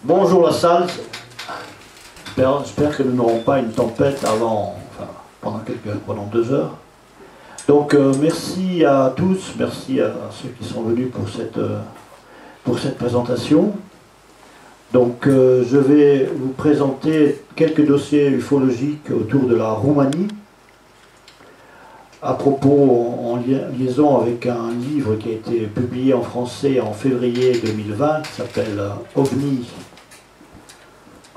Bonjour la salle, j'espère que nous n'aurons pas une tempête avant, pendant 2 heures. Donc merci à tous, merci à ceux qui sont venus pour cette présentation. Donc je vais vous présenter quelques dossiers ufologiques autour de la Roumanie, à propos, en liaison avec un livre qui a été publié en français en février 2020, qui s'appelle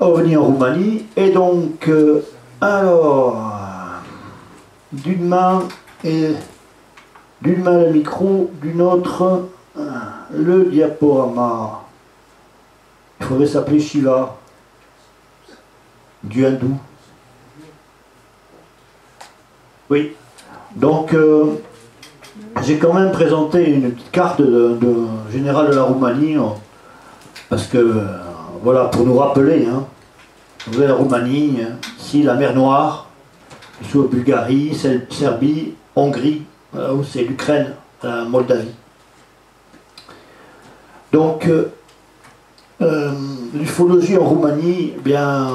OVNI en Roumanie. Et donc, alors, d'une main le micro, d'une autre le diaporama. Il faudrait s'appeler Shiva, du hindou. Oui. Donc, j'ai quand même présenté une petite carte générale de la Roumanie, parce que, voilà, pour nous rappeler, hein, vous voyez la Roumanie, ici la mer Noire, sous la Bulgarie, Serbie, Hongrie, où c'est l'Ukraine, la Moldavie. Donc, l'ufologie en Roumanie, eh bien,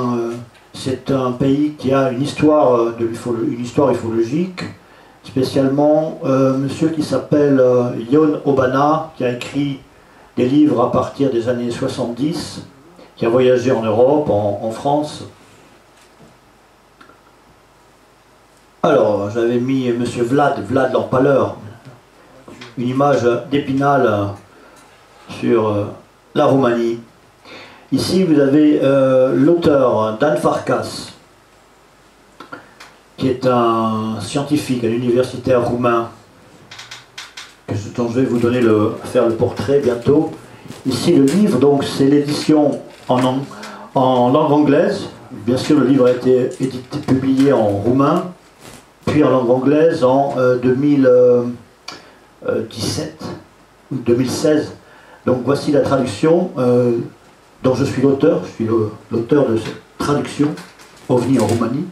c'est un pays qui a une histoire ufologique, spécialement monsieur qui s'appelle Ion Obana, qui a écrit des livres à partir des années 70, qui a voyagé en Europe, en France. Alors, j'avais mis monsieur Vlad l'Empaleur, une image d'Épinal sur la Roumanie. Ici, vous avez l'auteur Dan Farkas, qui est un scientifique, un universitaire roumain, dont je vais vous donner faire le portrait bientôt. Ici, le livre, donc c'est l'édition en langue anglaise. Bien sûr, le livre a été publié en roumain, puis en langue anglaise en 2017 ou 2016. Donc voici la traduction dont je suis l'auteur. Je suis l'auteur de cette traduction, OVNI en Roumanie.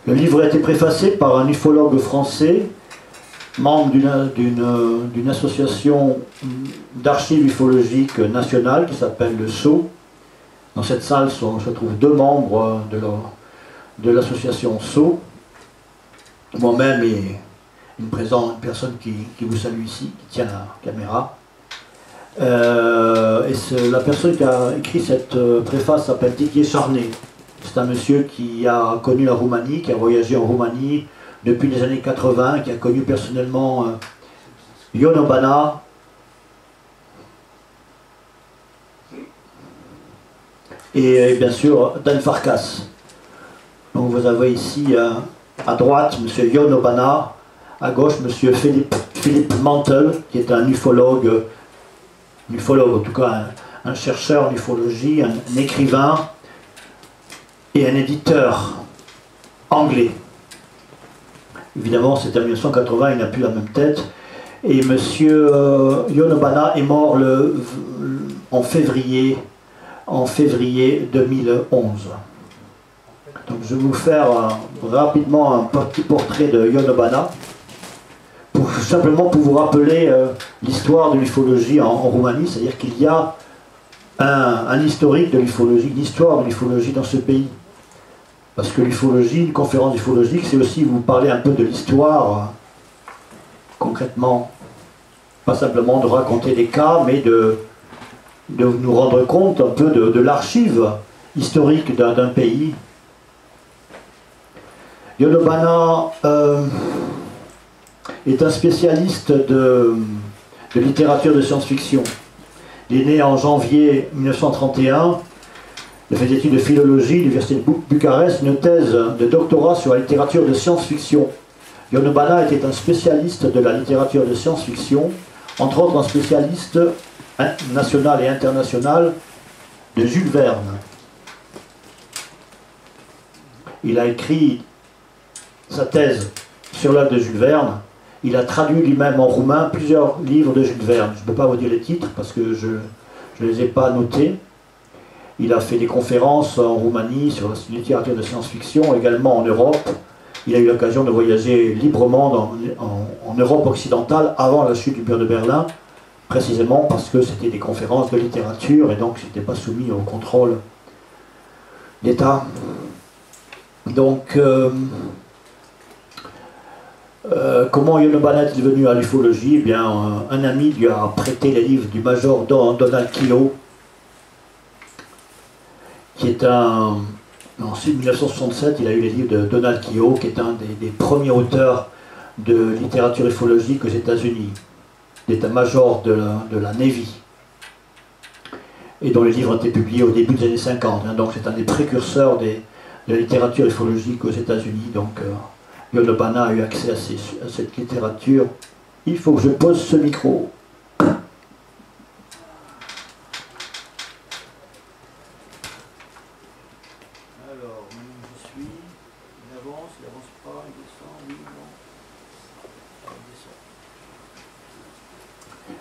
Le livre a été préfacé par un ufologue français, membre d'une association d'archives ufologiques nationales qui s'appelle le SO. Dans cette salle se trouvent 2 membres de l'association SO, moi-même et une personne qui vous salue ici, qui tient la caméra. La personne qui a écrit cette préface s'appelle Didier Charnay. C'est un monsieur qui a connu la Roumanie, qui a voyagé en Roumanie depuis les années 80, qui a connu personnellement Ion Obana, et bien sûr Dan Farkas. Donc vous avez ici à droite M. Ion Obana, à gauche M. Philippe Mantel, qui est un ufologue en tout cas un chercheur en ufologie, un écrivain et un éditeur anglais. Évidemment, c'était en 1980, il n'a plus la même tête. Et M. Ion Obana est mort en février 2011. Donc je vais vous faire rapidement un petit portrait de Ion Obana, simplement pour vous rappeler l'histoire de l'ufologie en Roumanie, c'est-à-dire qu'il y a un historique de l'ufologie, une histoire de l'ufologie dans ce pays. Parce que l'ufologie, une conférence ufologique, c'est aussi vous parler un peu de l'histoire, concrètement. Pas simplement de raconter des cas, mais de nous rendre compte un peu de l'archive historique d'un pays. Ion Obana est un spécialiste de littérature de science-fiction. Il est né en janvier 1931. Il a fait des études de philologie à l'université de Bucarest, une thèse de doctorat sur la littérature de science-fiction. Ion Obana était un spécialiste de la littérature de science-fiction, entre autres un spécialiste national et international de Jules Verne. Il a écrit sa thèse sur l'œuvre de Jules Verne. Il a traduit lui-même en roumain plusieurs livres de Jules Verne. Je ne peux pas vous dire les titres parce que je ne les ai pas notés. Il a fait des conférences en Roumanie sur la littérature de science-fiction, également en Europe. Il a eu l'occasion de voyager librement en Europe occidentale avant la chute du mur de Berlin, précisément parce que c'était des conférences de littérature et donc c'était pas soumis au contrôle d'État. Donc, comment Yono Bana est venu à l'ufologie? Eh bien, un ami lui a prêté les livres du major Donald Kilo, qui est en 1967, il a eu les livres de Donald Keough, qui est un des premiers auteurs de littérature ufologique aux États-Unis, d'état-major de la Navy, et dont les livres ont été publiés au début des années 50. Hein, donc c'est un des précurseurs de la littérature ufologique aux États-Unis. Donc Yono Bana a eu accès à cette littérature. Il faut que je pose ce micro.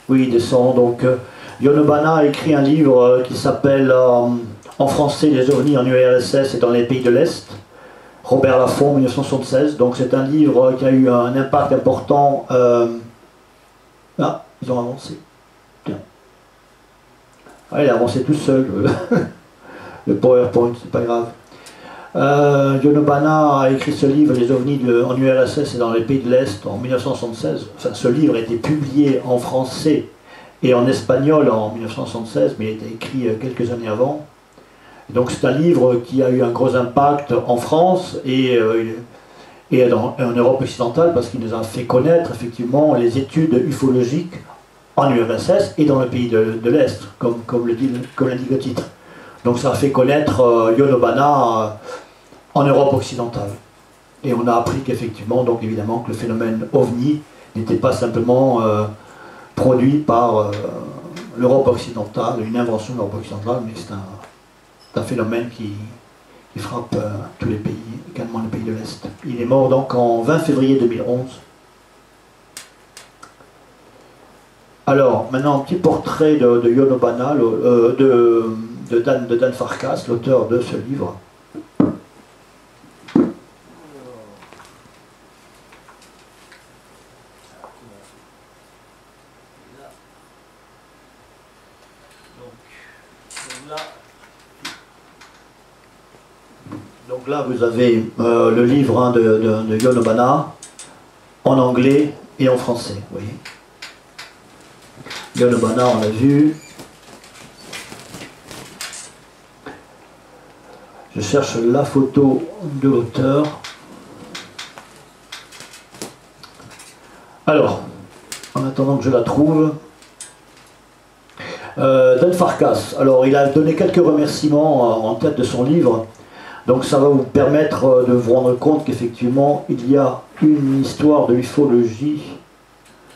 Oui, il descend. Donc, Yono Bana a écrit un livre qui s'appelle en français Les ovnis en URSS et dans les pays de l'Est. Robert Laffont, 1976. Donc, c'est un livre qui a eu un impact important. Ah, ils ont avancé. Tiens. Ah, il a avancé tout seul. Le PowerPoint, c'est pas grave. Yono Bana a écrit ce livre, Les ovnis en URSS et dans les pays de l'Est, en 1976. Enfin, ce livre a été publié en français et en espagnol en 1976, mais il a été écrit quelques années avant. Et donc c'est un livre qui a eu un gros impact en France et en Europe occidentale, parce qu'il nous a fait connaître effectivement les études ufologiques en URSS et dans le pays de l'Est, comme l'indique le titre. Donc ça a fait connaître Yono Bana en Europe occidentale. Et on a appris qu'effectivement, donc évidemment, que le phénomène OVNI n'était pas simplement produit par l'Europe occidentale, une invention de l'Europe occidentale, mais c'est un phénomène qui frappe tous les pays, également les pays de l'Est. Il est mort donc en 20 février 2011. Alors, maintenant, un petit portrait de Yono Bana, de Dan Farkas, l'auteur de ce livre. Donc là, vous avez le livre de Yono Bana en anglais et en français. Vous voyez. Yono Bana, on l'a vu. Je cherche la photo de l'auteur. Alors, en attendant que je la trouve, Dan Farkas. Alors, il a donné quelques remerciements en tête de son livre. Donc, ça va vous permettre de vous rendre compte qu'effectivement, il y a une histoire de ufologie.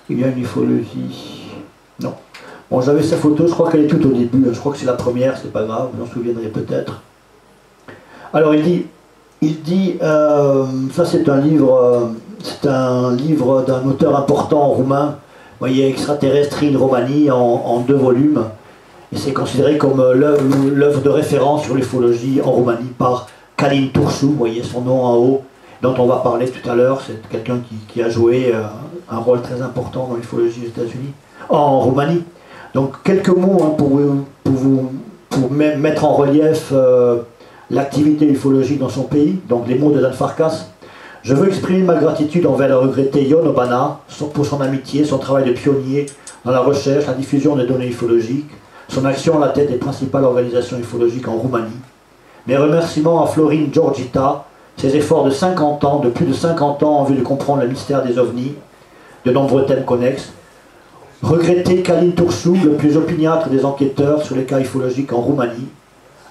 Il y a une ufologie. Non. Bon, j'avais sa photo, je crois qu'elle est tout au début. Je crois que c'est la première, c'est pas grave, vous en souviendrez peut-être. Alors il dit ça c'est un livre d'un auteur important roumain, vous voyez, Extraterrestre in Romani en 2 volumes, et c'est considéré comme l'œuvre de référence sur l'ufologie en Roumanie par Călin Tursu, vous voyez son nom en haut, dont on va parler tout à l'heure. C'est quelqu'un qui a joué un rôle très important dans l'ufologie aux États-Unis, en Roumanie. Donc quelques mots hein, pour mettre en relief l'activité ufologique dans son pays, donc les mots de Dan Farkas. Je veux exprimer ma gratitude envers le regretté Yono Bana pour son amitié, son travail de pionnier dans la recherche, la diffusion des données ufologiques, son action à la tête des principales organisations ufologiques en Roumanie. Mes remerciements à Florin Georgita, ses efforts de 50 ans, de plus de 50 ans en vue de comprendre le mystère des ovnis, de nombreux thèmes connexes. Regretté Călin Tursu, le plus opiniâtre des enquêteurs sur les cas ufologiques en Roumanie.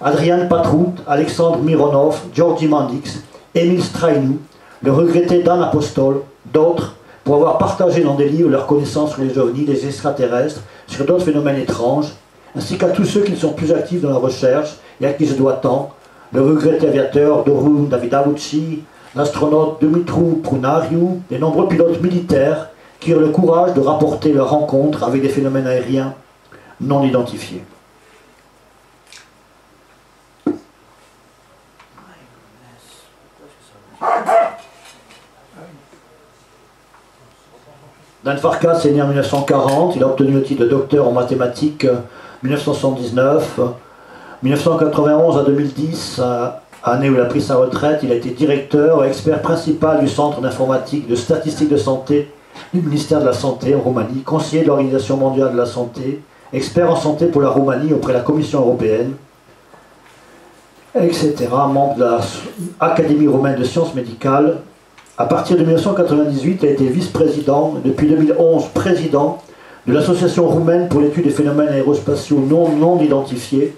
Adrian Patrout, Alexandre Mironov, Georgi Mandix, Emil Strainu, le regretté Dan Apostol, d'autres, pour avoir partagé dans des livres leurs connaissances sur les ovnis, les extraterrestres, sur d'autres phénomènes étranges, ainsi qu'à tous ceux qui sont plus actifs dans la recherche et à qui je dois tant, le regretté aviateur Dorun Davidavucci, l'astronaute Dumitru Prunariu, les nombreux pilotes militaires qui eurent le courage de rapporter leurs rencontres avec des phénomènes aériens non identifiés. Dan Farkas est né en 1940, il a obtenu le titre de docteur en mathématiques en 1979. 1991 à 2010, année où il a pris sa retraite, il a été directeur et expert principal du Centre d'informatique de statistique de santé du ministère de la Santé en Roumanie, conseiller de l'Organisation mondiale de la santé, expert en santé pour la Roumanie auprès de la Commission européenne, etc., membre de l'Académie roumaine de sciences médicales. À partir de 1998, il a été vice-président, depuis 2011 président de l'Association roumaine pour l'étude des phénomènes aérospatiaux non identifiés,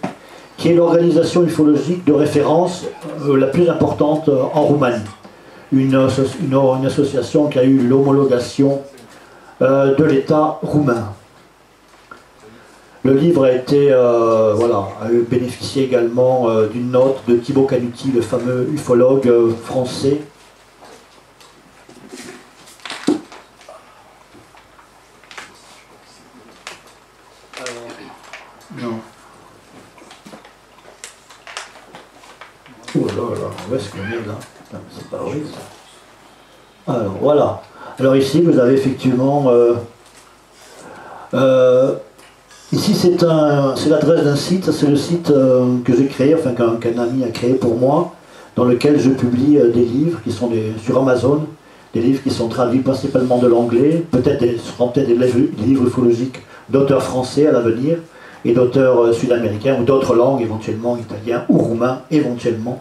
qui est l'organisation ufologique de référence la plus importante en Roumanie. Une association qui a eu l'homologation de l'État roumain. Le livre a été, a bénéficié également d'une note de Thibaut Canuti, le fameux ufologue français. Non. Oh là là, où est-ce qu'on est là? C'est pas vrai ça. Alors voilà. Alors ici vous avez effectivement ici c'est l'adresse d'un site, c'est le site que j'ai créé, enfin qu'un ami a créé pour moi, dans lequel je publie des livres qui sont sur Amazon, des livres qui sont traduits principalement de l'anglais, seront peut-être des livres ufologiques d'auteurs français à l'avenir, et d'auteurs sud-américains ou d'autres langues, éventuellement italien ou roumain, éventuellement,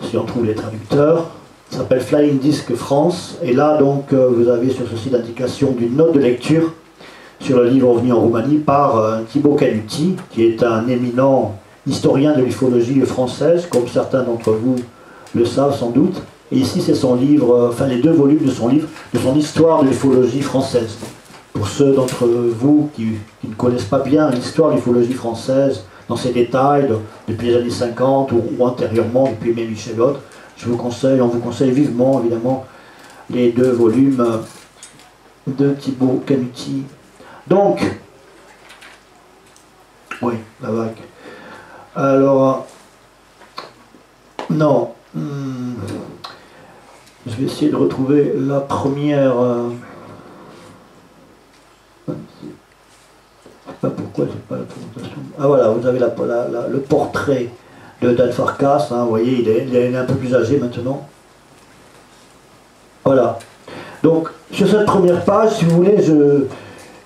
si on trouve les traducteurs. Ça s'appelle Flying Disc France, et là donc vous avez sur ce site l'indication d'une note de lecture sur le livre OVNI en Roumanie par Thibaut Canuti, qui est un éminent historien de l'ufologie française, comme certains d'entre vous le savent sans doute. Et ici c'est son livre, enfin les 2 volumes de son livre, de son histoire de l'ufologie française. Pour ceux d'entre vous qui ne connaissent pas bien l'histoire de l'ufologie française, dans ses détails, depuis les années 50 ou antérieurement, depuis Aimé Michel Autre, on vous conseille vivement, évidemment, les 2 volumes de Thibaut Canuti. Donc, oui, la vague. Alors, non, je vais essayer de retrouver la première... je ne sais pas pourquoi j'ai pas la présentation. Ah voilà, vous avez le portrait de Dan Farkas, hein, vous voyez, il est un peu plus âgé maintenant. Voilà. Donc, sur cette première page, si vous voulez,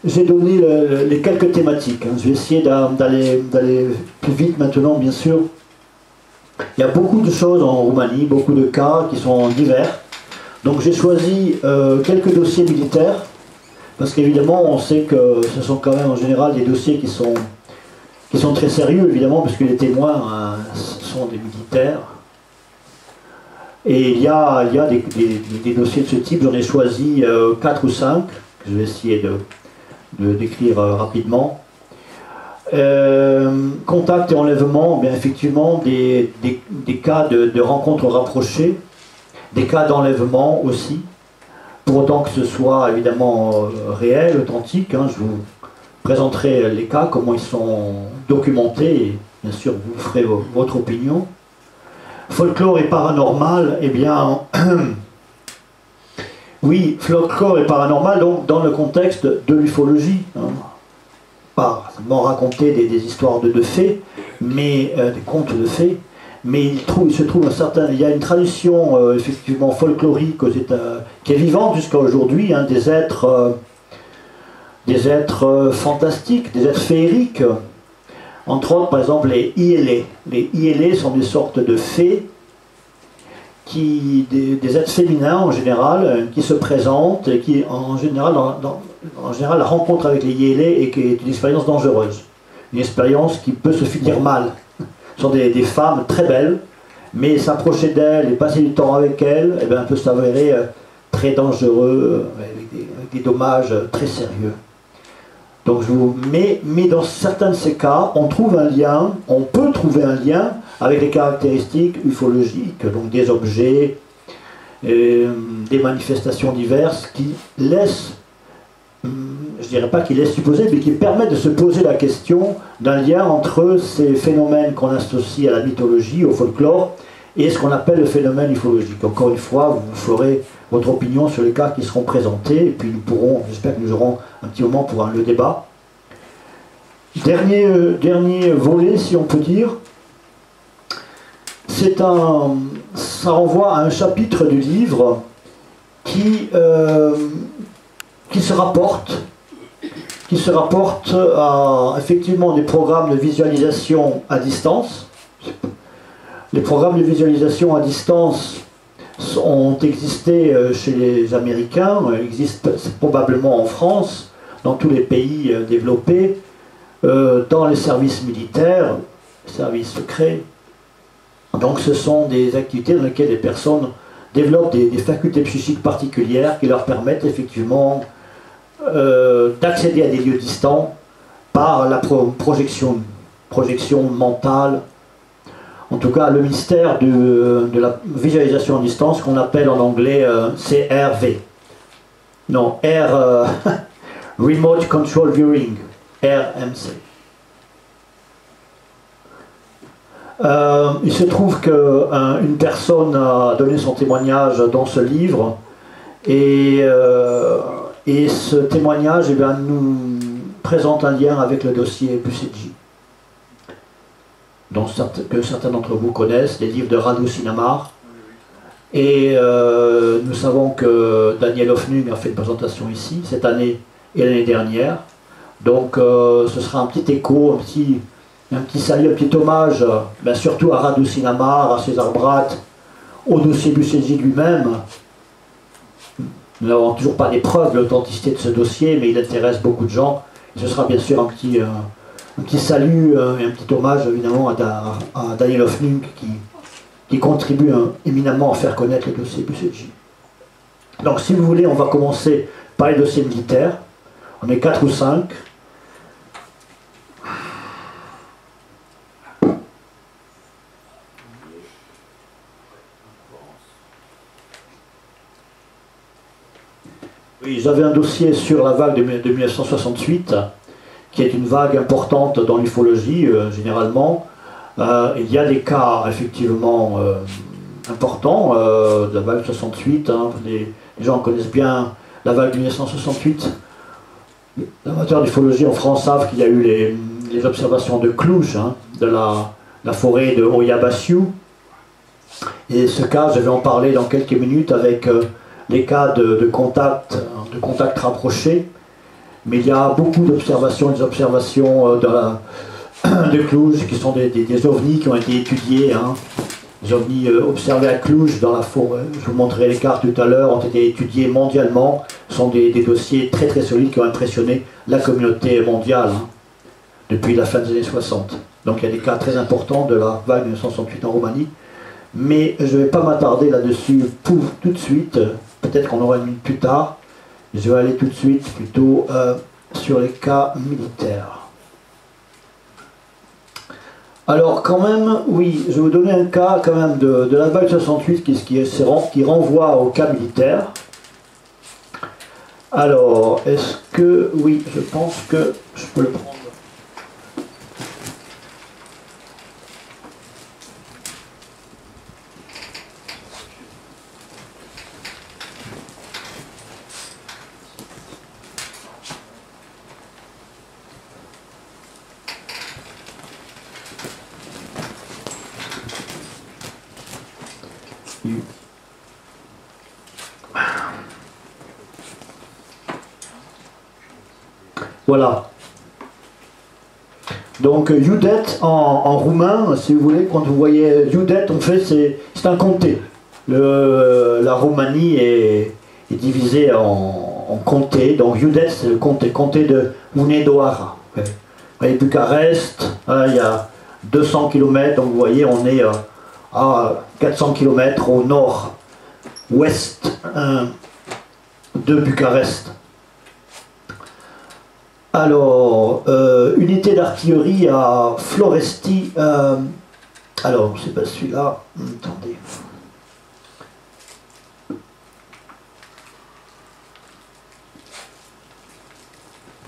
j'ai donné les quelques thématiques. Hein. Je vais essayer d'aller plus vite maintenant, bien sûr. Il y a beaucoup de choses en Roumanie, beaucoup de cas qui sont divers. Donc j'ai choisi quelques dossiers militaires, parce qu'évidemment, on sait que ce sont quand même en général des dossiers qui sont très sérieux, évidemment, parce que les témoins sont des militaires. Et il y a des dossiers de ce type, j'en ai choisi 4 ou 5, que je vais essayer de décrire rapidement. Contact et enlèvement, bien effectivement, des cas de rencontres rapprochées, des cas d'enlèvement aussi, pour autant que ce soit évidemment réel, authentique. Hein, je vous présenterai les cas, comment ils sont documentés, et bien sûr vous ferez votre opinion. Folklore et paranormal, eh bien, oui, folklore et paranormal, donc dans le contexte de l'ufologie, hein, pas seulement raconter des histoires de fées, mais des contes de fées, mais il y a une tradition effectivement folklorique qui est vivante jusqu'à aujourd'hui, hein, des êtres fantastiques, des êtres féeriques. Entre autres, par exemple, les ILE. Les ILE sont des sortes de fées, des êtres féminins en général, qui se présentent et qui, en général, la rencontre avec les ILE est une expérience dangereuse. Une expérience qui peut se finir mal. Ce sont des femmes très belles, mais s'approcher d'elles et passer du temps avec elles, eh bien, peut s'avérer très dangereux, avec des dommages très sérieux. Donc mais dans certains de ces cas, on peut trouver un lien avec les caractéristiques ufologiques, donc des objets des manifestations diverses qui laissent, je dirais pas qui laissent supposer, mais qui permettent de se poser la question d'un lien entre ces phénomènes qu'on associe à la mythologie, au folklore, et ce qu'on appelle le phénomène ufologique. Encore une fois, vous ferez votre opinion sur les cas qui seront présentés, et puis nous pourrons, j'espère que nous aurons un petit moment pour le débat. Dernier volet, si on peut dire, ça renvoie à un chapitre du livre qui se rapporte à effectivement des programmes de visualisation à distance. Les programmes de visualisation à distance ont existé chez les Américains, existent probablement en France, dans tous les pays développés, dans les services militaires, les services secrets. Donc ce sont des activités dans lesquelles les personnes développent des facultés psychiques particulières qui leur permettent effectivement d'accéder à des lieux distants par la projection mentale. En tout cas, le mystère de la visualisation à distance qu'on appelle en anglais CRV. Non, Remote Control Viewing, RMC. Il se trouve qu'une personne a donné son témoignage dans ce livre et ce témoignage nous présente un lien avec le dossier Bucetji, que certains d'entre vous connaissent, les livres de Radu Sinamar. Et nous savons que Daniel Hoffnung a fait une présentation ici cette année et l'année dernière. Donc ce sera un petit écho, un petit salut, un petit hommage, surtout à Radu Sinamar, à César Bratt, au dossier Bucetji lui-même. Nous n'avons toujours pas des preuves de l'authenticité de ce dossier, mais il intéresse beaucoup de gens. Et ce sera bien sûr un petit salut et un petit hommage évidemment à Daniel Hoffnung qui contribue éminemment à faire connaître le dossier Bucetji. Donc si vous voulez, on va commencer par les dossiers militaires. On est 4 ou 5. Oui, j'avais un dossier sur la vague de 1968, qui est une vague importante dans l'ufologie, généralement. Il y a des cas, effectivement, importants de la vague 68. Les gens connaissent bien la vague de 1968. Les amateurs d'ufologie en France savent qu'il y a eu les observations de Cluj, de la forêt de Oyabashu. Et ce cas, je vais en parler dans quelques minutes avec les cas de contact rapprochés. Mais il y a beaucoup d'observations, des observations de Cluj qui sont des ovnis qui ont été étudiés. Les ovnis observés à Cluj dans la forêt, je vous montrerai les cartes tout à l'heure, ont été étudiés mondialement. Ce sont des dossiers très très solides qui ont impressionné la communauté mondiale depuis la fin des années 60. Donc il y a des cas très importants de la vague 1968 en Roumanie. Mais je ne vais pas m'attarder là-dessus tout de suite. Peut-être qu'on aura une minute plus tard. Je vais aller tout de suite plutôt sur les cas militaires. Alors quand même, oui, je vais vous donner un cas quand même de la vague 68 qui renvoie au cas militaire. Alors, est-ce que... Oui, je pense que je peux le prendre. Voilà. Donc Judet en roumain, si vous voulez, quand vous voyez Judet, en fait c'est un comté. La Roumanie est divisée en comtés. Donc Judet c'est le comté de Hunedoara. Vous voyez Bucarest, il y a 200 km, donc vous voyez on est à 400 km au nord-ouest de Bucarest. Alors, unité d'artillerie à Floresti. Alors, c'est pas celui-là. Attendez.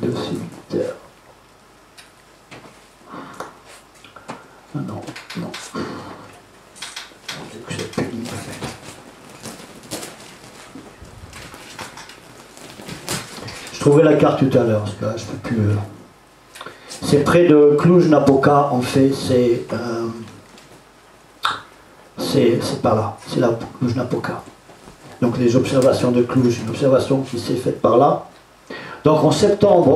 dossier militaire. Ah non, non. C'est pénible. Je trouvais la carte tout à l'heure, parce que là, je ne peux plus. C'est près de Cluj-Napoca, en fait, c'est par là, c'est là, Cluj-Napoca. Donc les observations de Cluj, une observation qui s'est faite par là. Donc en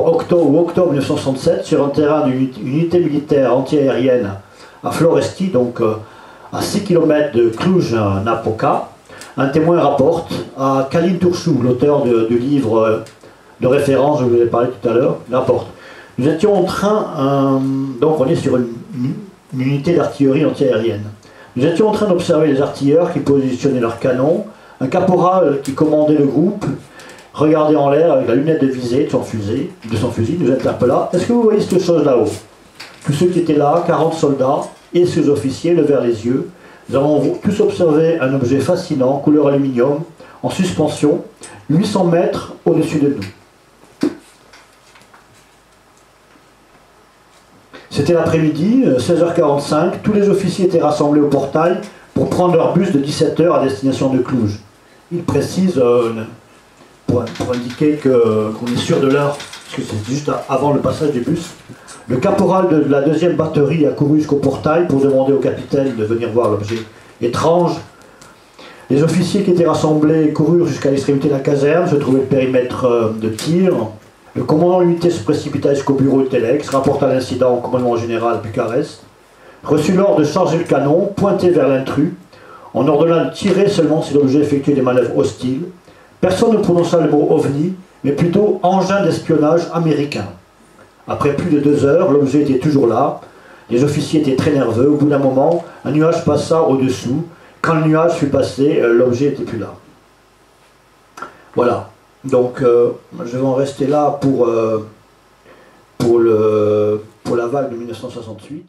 octobre 1967, sur un terrain d'une unité militaire antiaérienne à Floresti, donc à 6 km de Cluj-Napoca, un témoin rapporte à Călin Tursu, l'auteur du livre de référence dont je vous ai parlé tout à l'heure, rapporte. Nous étions en train, donc on est sur une unité d'artillerie antiaérienne. Nous étions en train d'observer les artilleurs qui positionnaient leurs canons. Un caporal qui commandait le groupe regardait en l'air avec la lunette de visée de son fusil, nous interpella. Est-ce que vous voyez cette chose là-haut? Tous ceux qui étaient là, 40 soldats et sous-officiers, levèrent les yeux. Nous avons tous observé un objet fascinant, couleur aluminium, en suspension, 800 mètres au-dessus de nous. C'était l'après-midi, 16h45, tous les officiers étaient rassemblés au portail pour prendre leur bus de 17h à destination de Cluj. Il précise, pour indiquer qu'on est sûr de l'heure, parce que c'est juste avant le passage du bus, le caporal de la deuxième batterie a couru jusqu'au portail pour demander au capitaine de venir voir l'objet étrange. Les officiers qui étaient rassemblés coururent jusqu'à l'extrémité de la caserne, se trouvait le périmètre de tir. Le commandant de l'unité se précipita jusqu'au bureau de Telex, rapporta l'incident au commandement général à Bucarest, reçut l'ordre de charger le canon, pointé vers l'intrus, en ordonnant de tirer seulement si l'objet effectuait des manœuvres hostiles. Personne ne prononça le mot OVNI, mais plutôt engin d'espionnage américain. Après plus de 2 heures, l'objet était toujours là. Les officiers étaient très nerveux. Au bout d'un moment, un nuage passa au-dessous. Quand le nuage fut passé, l'objet n'était plus là. Voilà. Donc, je vais en rester là pour la vague de 1968.